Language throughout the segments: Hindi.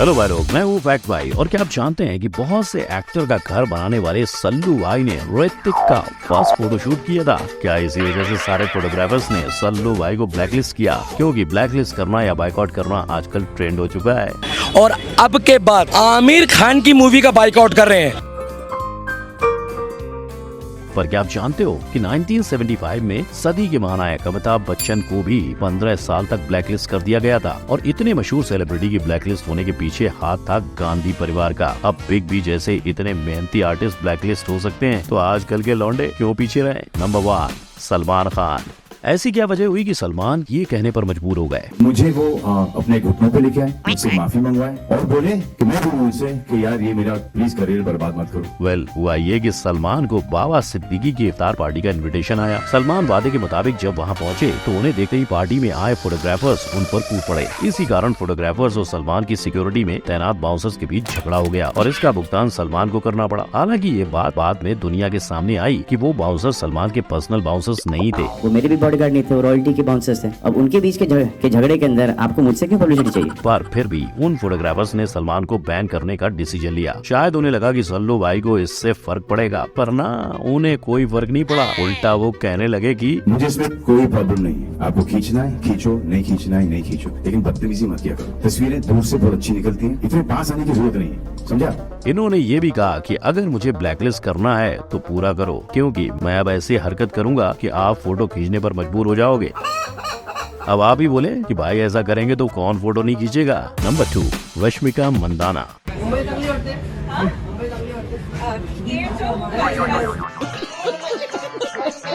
हेलो भाई लोग, मैं हूँ फैक्ट भाई। और क्या आप जानते हैं कि बहुत से एक्टर का घर बनाने वाले सल्लू भाई ने ऋतिक का फर्स्ट फोटोशूट किया था। क्या इसी वजह से सारे फोटोग्राफर्स ने सल्लू भाई को ब्लैकलिस्ट किया? क्योंकि ब्लैकलिस्ट करना या बाइकआउट करना आजकल ट्रेंड हो चुका है। और अब के बाद आमिर खान की मूवी का बाइकआउट कर रहे हैं। पर क्या आप जानते हो कि 1975 में सदी के महानायक अमिताभ बच्चन को भी 15 साल तक ब्लैकलिस्ट कर दिया गया था। और इतने मशहूर सेलिब्रिटी की ब्लैकलिस्ट होने के पीछे हाथ था गांधी परिवार का। अब बिग बी जैसे इतने मेहनती आर्टिस्ट ब्लैकलिस्ट हो सकते हैं, तो आजकल के लौंडे क्यों पीछे रहे? नंबर 1, सलमान खान। ऐसी क्या वजह हुई कि सलमान ये कहने पर मजबूर हो गए? मुझे वो अपने घुटनों पे लेके आए, मुझसे माफी मंगवाए और बोले कि मैं भी उनसे कि यार ये मेरा प्लीज करियर बर्बाद मत करो। वेल, हुआ ये कि सलमान को बाबा सिद्दीकी की इफ्तार पार्टी का इनविटेशन आया। सलमान वादे के मुताबिक जब वहाँ पहुँचे तो उन्हें देखते ही पार्टी में आए फोटोग्राफर्स उन पर कूद पड़े। इसी कारण फोटोग्राफर्स और सलमान की सिक्योरिटी में तैनात बाउंसर्स के बीच झगड़ा हो गया और इसका भुगतान सलमान को करना पड़ा। हालांकि ये बात बाद में दुनिया के सामने आई कि वो बाउंसर सलमान के पर्सनल बाउंसर्स नहीं थे। वो मेरे भी बॉडीगार्ड नहीं थे, वो रॉयल्टी के बाउंसर्स थे। अब उनके बीच के झगड़े के अंदर आपको मुझसे क्यों पब्लिसिटी चाहिए? पर फिर भी उन फोटोग्राफर्स ने सलमान को बैन करने का डिसीजन लिया। शायद उन्हें लगा कि सल्लू भाई को इससे फर्क पड़ेगा, पर ना, उन्हें कोई फर्क नहीं पड़ा। उल्टा वो कहने लगे कि मुझे इसमें कोई प्रॉब्लम नहीं है, आपको खींचना है खींचो, नहीं खींचना है नहीं खींचो, लेकिन बदतमीजी मत किया करो। तस्वीरें दूर से बहुत अच्छी निकलती हैं, इतने पास आने की जरूरत नहीं है, समझा? इन्होंने ये भी कहा कि अगर मुझे ब्लैकलिस्ट करना है तो पूरा करो, क्योंकि मैं अब ऐसी हरकत करूंगा कि आप फोटो खींचने पर मजबूर हो जाओगे। अब आप ही बोले कि भाई ऐसा करेंगे तो कौन फोटो नहीं खींचेगा। नंबर 2, रश्मिका मंदाना।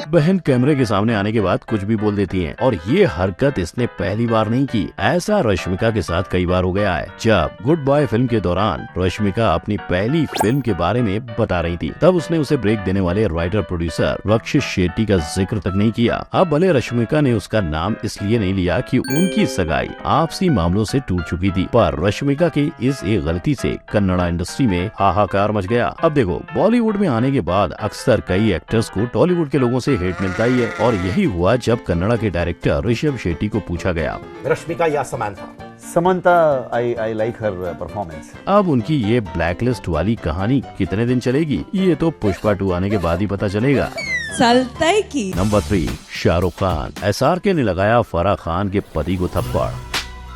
बहन कैमरे के सामने आने के बाद कुछ भी बोल देती हैं और ये हरकत इसने पहली बार नहीं की। ऐसा रश्मिका के साथ कई बार हो गया है। जब गुड बॉय फिल्म के दौरान रश्मिका अपनी पहली फिल्म के बारे में बता रही थी, तब उसने उसे ब्रेक देने वाले राइटर प्रोड्यूसर रक्षित शेट्टी का जिक्र तक नहीं किया। अब भले रश्मिका ने उसका नाम इसलिए नहीं लिया कि उनकी सगाई आपसी मामलों से टूट चुकी थी, पर रश्मिका की इस एक गलती से कन्नड़ा इंडस्ट्री में हाहाकार मच गया। अब देखो, बॉलीवुड में आने के बाद अक्सर कई एक्टर्स को टॉलीवुड के लोगों से हेट मिलता ही है, और यही हुआ जब कन्नड़ा के डायरेक्टर ऋषभ शेट्टी को पूछा गया, रश्मिका या Samantha? Samantha, I like her performance. अब उनकी ये ब्लैकलिस्ट वाली कहानी कितने दिन चलेगी, ये तो पुष्पा 2 आने के बाद ही पता चलेगा। चलते की। नंबर 3, शाहरुख खान। SRK ने लगाया फराह खान के पति को थप्पड़।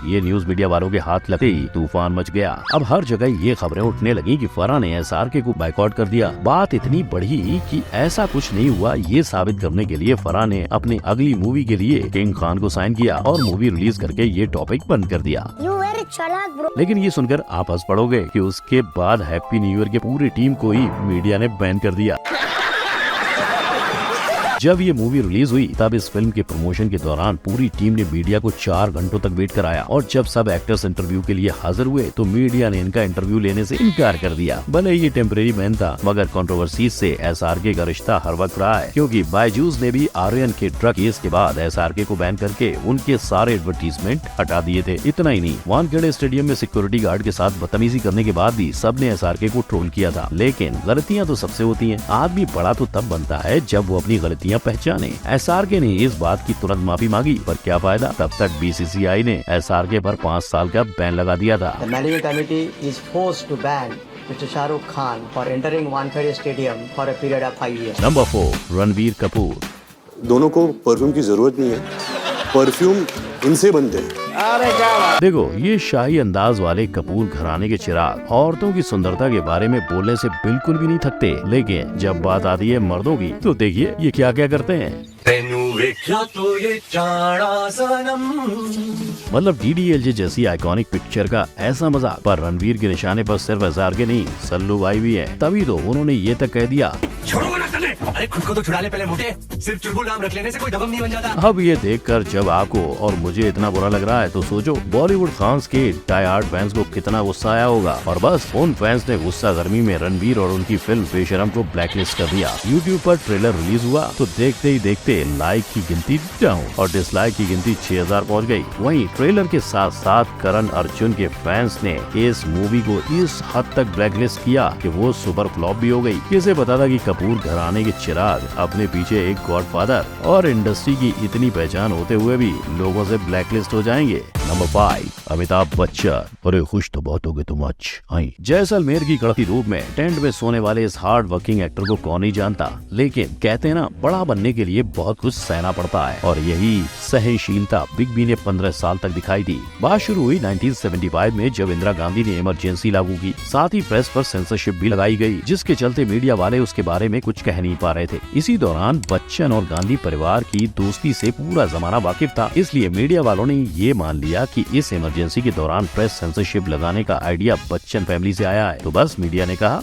ये न्यूज मीडिया वालों के हाथ लगते ही तूफान मच गया। अब हर जगह ये खबरें उठने लगी कि फराह ने SRK को बाइकआउट कर दिया। बात इतनी बढ़ी कि ऐसा कुछ नहीं हुआ, ये साबित करने के लिए फराह ने अपनी अगली मूवी के लिए किंग खान को साइन किया और मूवी रिलीज करके ये टॉपिक बंद कर दिया। लेकिन ये सुनकर आप हंस पड़ोगे कि उसके बाद हैप्पी न्यू ईयर के पूरी टीम को ही मीडिया ने बैन कर दिया। जब ये मूवी रिलीज हुई तब इस फिल्म के प्रमोशन के दौरान पूरी टीम ने मीडिया को 4 घंटों तक वेट कराया, और जब सब एक्टर्स इंटरव्यू के लिए हाजिर हुए तो मीडिया ने इनका इंटरव्यू लेने से इनकार कर दिया। भले ये टेम्परेरी बैन था, मगर कंट्रोवर्सी से SRK का रिश्ता हर वक्त रहा है, क्योंकि बायजूस ने भी आर्यन के ड्रग केस के बाद SRK को बैन करके उनके सारे एडवर्टीजमेंट हटा दिए थे। इतना ही नहीं, वानखेड़े स्टेडियम में सिक्योरिटी गार्ड के साथ बदतमीजी करने के बाद भी सबने SRK को ट्रोल किया था। लेकिन गलतियाँ तो सबसे होती है, आदमी बड़ा तो तब बनता है जब वो अपनी गलतियाँ पहचाने। SRK ने इस बात की तुरंत माफी मांगी, पर क्या फायदा, तब तक BCCI ने SRK पर 5 साल का बैन लगा दिया था। The management committee is forced to ban Mr. Shah Rukh Khan for entering Wankhede Stadium for a period of 5 years. Number 4, Ranveer Kapoor. दोनों को परफ्यूम की जरूरत नहीं है, परफ्यूम इनसे बनते हैं। देखो, ये शाही अंदाज वाले कपूर घराने के चिराग औरतों की सुंदरता के बारे में बोलने से बिल्कुल भी नहीं थकते, लेकिन जब बात आती है मर्दों की तो देखिए ये क्या क्या करते हैं। तो ये मतलब DDLJ जैसी आइकॉनिक पिक्चर का ऐसा मजाक। पर रणवीर के निशाने पर सिर्फ SRK नहीं, सल्लू भाई भी है। तभी तो उन्होंने ये तक कह दिया, अरे खुद को तो छुड़ा ले पहले मोटे, सिर्फ चुलबुल नाम रख लेने से कोई दबंग नहीं बन जाता। अब ये देखकर जब आपको और मुझे इतना बुरा लग रहा है तो सोचो बॉलीवुड फैंस के डाई हार्ड फैंस को कितना गुस्सा आया होगा। और बस उन फैंस ने गुस्सा गर्मी में रणवीर और उनकी फिल्म बेशरम को ब्लैकलिस्ट कर दिया। YouTube पर ट्रेलर रिलीज हुआ तो देखते ही देखते लाइक की गिनती डाउन और डिसलाइक की गिनती 6000 पहुँच गयी। वहीं ट्रेलर के साथ साथ करण अर्जुन के फैंस ने इस मूवी को इस हद तक ब्लैकलिस्ट किया कि वो सुपर फ्लॉप भी हो गई। किसे पता था कि कपूर घराने के चिराग अपने पीछे एक गॉडफादर और इंडस्ट्री की इतनी पहचान होते हुए भी लोगों से ब्लैकलिस्ट हो जाएंगे। नंबर 5, अमिताभ बच्चन। अरे खुश तो बहुत हो गए तुम आज। आई जैसलमेर की कड़की धूप में टेंट में सोने वाले इस हार्ड वर्किंग एक्टर को कौन नहीं जानता, लेकिन कहते हैं ना, बड़ा बनने के लिए बहुत कुछ सहना पड़ता है और यही सहनशीलता बिग बी ने 15 साल तक दिखाई दी। बात शुरू हुई 1975 में, जब इंदिरा गांधी ने इमरजेंसी लागू की। साथ ही प्रेस पर सेंसरशिप भी लगाई गई, जिसके चलते मीडिया वाले उसके बारे में कुछ कह नहीं पा रहे थे। इसी दौरान बच्चन और गांधी परिवार की दोस्ती से पूरा जमाना वाकिफ था, इसलिए मीडिया वालों ने ये मान लिया कि इस इमरजेंसी के दौरान प्रेस सेंसरशिप लगाने का आइडिया बच्चन फैमिली से आया है। तो बस मीडिया ने कहा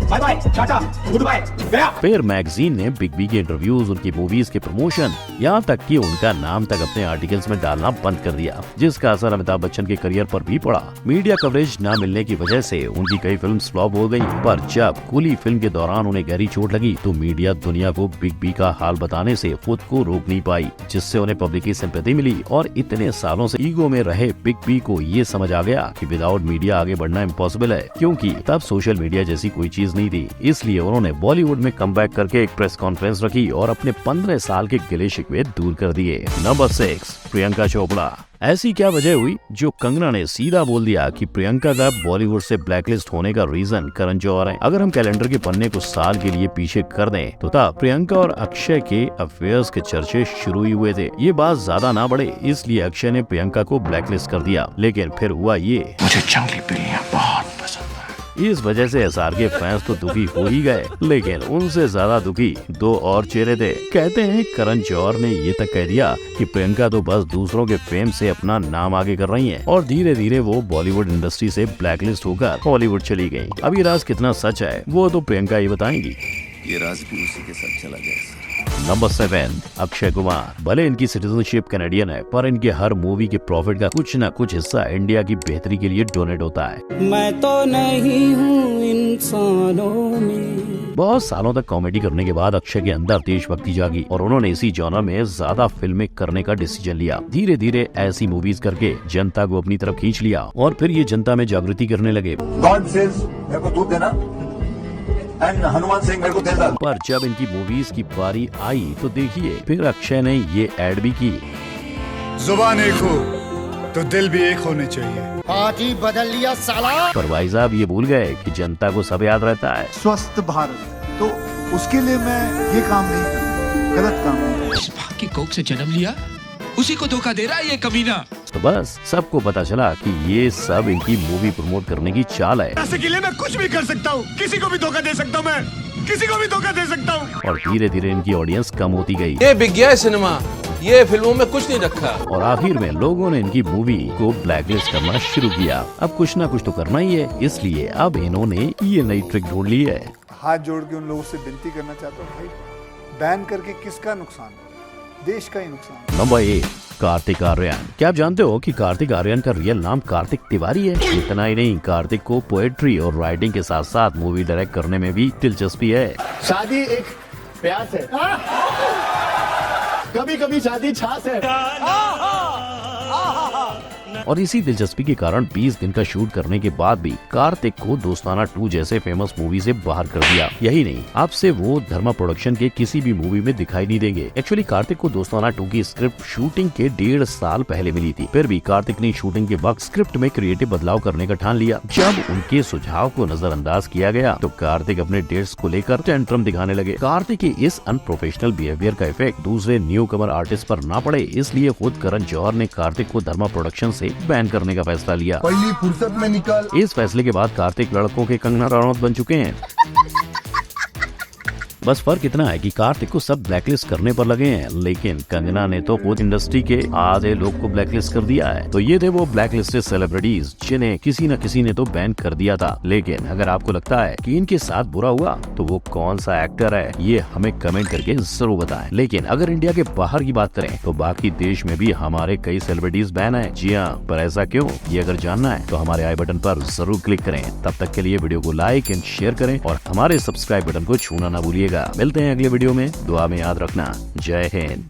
bye bye, tata, good bye, गया। फिर मैगजीन ने बिग बी के इंटरव्यूज, उनकी मूवीज के प्रमोशन, यहाँ तक कि उनका नाम तक अपने आर्टिकल्स में डालना बंद कर दिया, जिसका असर अमिताभ बच्चन के करियर पर भी पड़ा। मीडिया कवरेज न मिलने की वजह से उनकी कई फिल्म्स फ्लॉप हो गई, पर जब कूली फिल्म के दौरान उन्हें गहरी चोट लगी तो मीडिया दुनिया को बिग बी का हाल बताने से खुद को रोक नहीं पाई, जिससे उन्हें पब्लिक की सिंपैथी मिली। और इतने सालों से ईगो में रहे बिग बी को ये समझ आ गया कि विदाउट मीडिया आगे बढ़ना इम्पॉसिबल है, क्योंकि तब सोशल मीडिया जैसी कोई चीज नहीं थी। इसलिए उन्होंने बॉलीवुड में कमबैक करके एक प्रेस कॉन्फ्रेंस रखी और अपने 15 साल के गिले शिकवे दूर कर दिए। नंबर 6, प्रियंका चोपड़ा। ऐसी क्या वजह हुई जो कंगना ने सीधा बोल दिया कि प्रियंका का बॉलीवुड से ब्लैकलिस्ट होने का रीजन करण जौहर है। अगर हम कैलेंडर के पन्ने को साल के लिए पीछे कर दें तो तब प्रियंका और अक्षय के अफेयर्स के चर्चे शुरू ही हुए थे। ये बात ज्यादा ना बढ़े, इसलिए अक्षय ने प्रियंका को ब्लैकलिस्ट कर दिया। लेकिन फिर हुआ ये, मुझे जंगली बिल्लियां बहुत पसंद है। इस वजह से एसआर के फैंस तो दुखी हो ही गए, लेकिन उनसे ज्यादा दुखी दो और चेहरे थे। कहते हैं करण जौहर ने ये तक कह दिया कि प्रियंका तो बस दूसरों के फेम से अपना नाम आगे कर रही हैं और धीरे धीरे वो बॉलीवुड इंडस्ट्री से ब्लैकलिस्ट होकर हॉलीवुड चली गयी। अब ये राज कितना सच है वो तो प्रियंका ही बताएंगी। ये राज भी उसी के साथ चला गया। नंबर 7, अक्षय कुमार। भले इनकी सिटीजनशिप कैनेडियन है, पर इनके हर मूवी के प्रॉफिट का कुछ न कुछ हिस्सा इंडिया की बेहतरी के लिए डोनेट होता है। मैं तो नहीं हूँ इंसानों में। बहुत सालों तक कॉमेडी करने के बाद अक्षय के अंदर देशभक्ति जागी और उन्होंने इसी जॉनर में ज्यादा फिल्में करने का डिसीजन लिया। धीरे धीरे ऐसी मूवीज करके जनता को अपनी तरफ खींच लिया और फिर ये जनता में जागृति करने लगे। गॉड सेज मेरे को दूध देना एंड हनुमान सिंह मेरे को तेल डाल। पर जब इनकी मूवीज की बारी आई तो देखिए, फिर अक्षय ने ये एड भी की, जुबान एक हो तो दिल भी एक होने चाहिए। पार्टी बदल लिया साला। पर भाई साहब ये भूल गए कि जनता को सब याद रहता है। स्वस्थ भारत, तो उसके लिए मैं ये काम नहीं करूँ, गलत काम नहीं। इस भाग की कोख से जन्म लिया, उसी को धोखा दे रहा है ये कमीना। तो बस सबको पता चला कि ये सब इनकी मूवी प्रमोट करने की चाल है। पैसे के लिए मैं कुछ भी कर सकता हूँ, किसी को भी धोखा दे सकता हूँ, मैं किसी को भी धोखा दे सकता हूँ। और धीरे धीरे इनकी ऑडियंस कम होती गई। ये बिक गया सिनेमा, ये फिल्मों में कुछ नहीं रखा। और आखिर में लोगों ने इनकी मूवी को ब्लैकलिस्ट करना शुरू किया। अब कुछ ना कुछ तो करना ही है, इसलिए अब इन्होंने ये नई ट्रिक ढूंढ ली है। हाथ जोड़ के उन लोगों से विनती करना चाहता हूँ, भाई बैन करके किसका नुकसान, देश का ही नुकसान। नंबर 1, कार्तिक आर्यन। क्या आप जानते हो कि कार्तिक आर्यन का रियल नाम कार्तिक तिवारी है? इतना ही नहीं, कार्तिक को पोएट्री और राइटिंग के साथ साथ मूवी डायरेक्ट करने में भी दिलचस्पी है। शादी एक प्यास है, कभी कभी शादी छाछ है। और इसी दिलचस्पी के कारण 20 दिन का शूट करने के बाद भी कार्तिक को दोस्ताना 2 जैसे फेमस मूवी से बाहर कर दिया। यही नहीं, अब से वो धर्मा प्रोडक्शन के किसी भी मूवी में दिखाई नहीं देंगे। एक्चुअली कार्तिक को दोस्ताना 2 की स्क्रिप्ट शूटिंग के 1.5 साल पहले मिली थी, फिर भी कार्तिक ने शूटिंग के वक्त स्क्रिप्ट में क्रिएटिव बदलाव करने का ठान लिया। जब उनके सुझाव को नजरअंदाज किया गया तो कार्तिक अपने डेट्स को लेकर टेंट्रम दिखाने लगे। कार्तिक के इस अनप्रोफेशनल बिहेवियर का इफेक्ट दूसरे न्यू कमर आर्टिस्ट पर ना पड़े, इसलिए खुद करण जौहर ने कार्तिक को धर्मा प्रोडक्शन से बैन करने का फैसला लिया। पहली फुर्सत में निकाल। इस फैसले के बाद कार्तिक लड़कों के कंगना रनौत बन चुके हैं। बस फर्क इतना है कि कार्तिक को सब ब्लैकलिस्ट करने पर लगे हैं, लेकिन कंगना ने तो खुद इंडस्ट्री के आधे लोग को ब्लैकलिस्ट कर दिया है। तो ये थे वो ब्लैकलिस्टेड सेलिब्रिटीज जिन्हें किसी न किसी ने तो बैन कर दिया था। लेकिन अगर आपको लगता है कि इनके साथ बुरा हुआ तो वो कौन सा एक्टर है, ये हमें कमेंट करके जरूर बताएं। लेकिन अगर इंडिया के बाहर की बात करें तो बाकी देश में भी हमारे कई सेलिब्रिटीज बैन है। जी हाँ, पर ऐसा क्यों, ये अगर जानना है तो हमारे आई बटन पर जरूर क्लिक करें। तब तक के लिए वीडियो को लाइक एंड शेयर करें और हमारे सब्सक्राइब बटन को छूना ना भूलिएगा। मिलते हैं अगले वीडियो में, दुआ में याद रखना। जय हिंद।